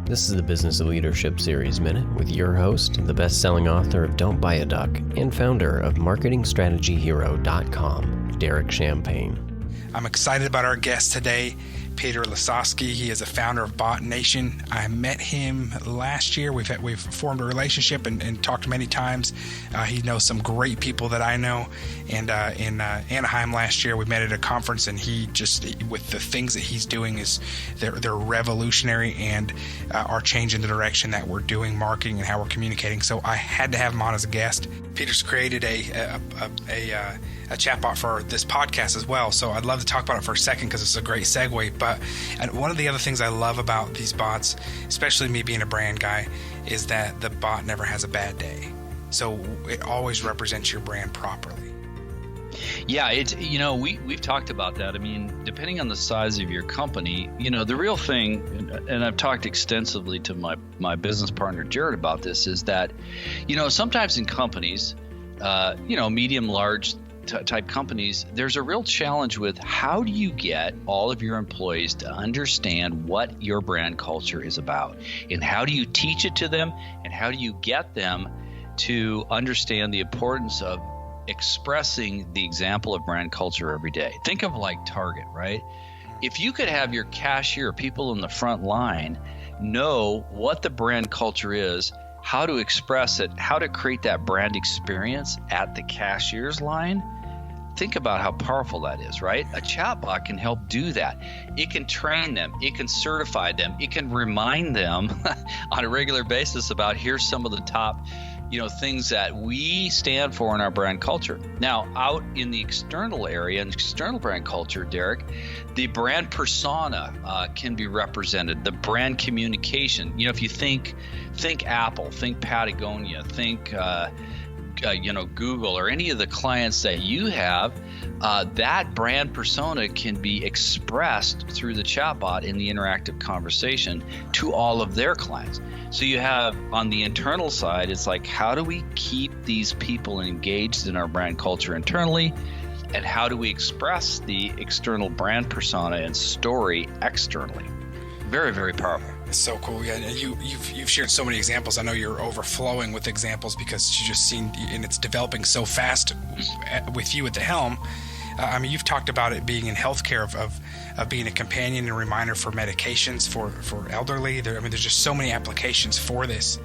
This is the Business of Leadership Series Minute with your host, the best-selling author of Don't Buy a Duck and founder of MarketingStrategyHero.com, Derek Champagne. I'm excited about our guest today, Peter Lisoskie. He is a founder of Bot Nation. I met him last year. We've formed a relationship and talked many times. He knows some great people that I know. And in Anaheim last year, we met at a conference, and he just, with the things that he's doing, they're revolutionary and are changing the direction that we're doing marketing and how we're communicating. So I had to have him on as a guest. Peter's created a chatbot for this podcast as well. So I'd love to talk about it for a second because it's a great segue. But one of the other things I love about these bots, especially me being a brand guy, is that the bot never has a bad day. So it always represents your brand properly. Yeah, we've talked about that. I mean, depending on the size of your company, the real thing, and I've talked extensively to my business partner Jared about this, is that, sometimes in companies, medium, large type companies, there's a real challenge with how do you get all of your employees to understand what your brand culture is about, and how do you teach it to them, and how do you get them to understand the importance of expressing the example of brand culture every day. Think of like Target, right? If you could have your cashier, people in the front line, know what the brand culture is, how to express it, how to create that brand experience at the cashier's line, think about how powerful that is, right? A chatbot can help do that. It can train them. It can certify them. It can remind them on a regular basis about here's some of the top things that we stand for in our brand culture. Now, out in the external area, and external brand culture, Derek, the brand persona can be represented, the brand communication. If you think Apple, think Patagonia, think Google, or any of the clients that you have, that brand persona can be expressed through the chatbot in the interactive conversation to all of their clients. So you have on the internal side, it's like, how do we keep these people engaged in our brand culture internally? And how do we express the external brand persona and story externally? Very, very powerful. It's so cool. Yeah, and you've shared so many examples. I know you're overflowing with examples because you just seen, and it's developing so fast with you at the helm. You've talked about it being in healthcare of being a companion and reminder for medications for elderly. There's just so many applications for this.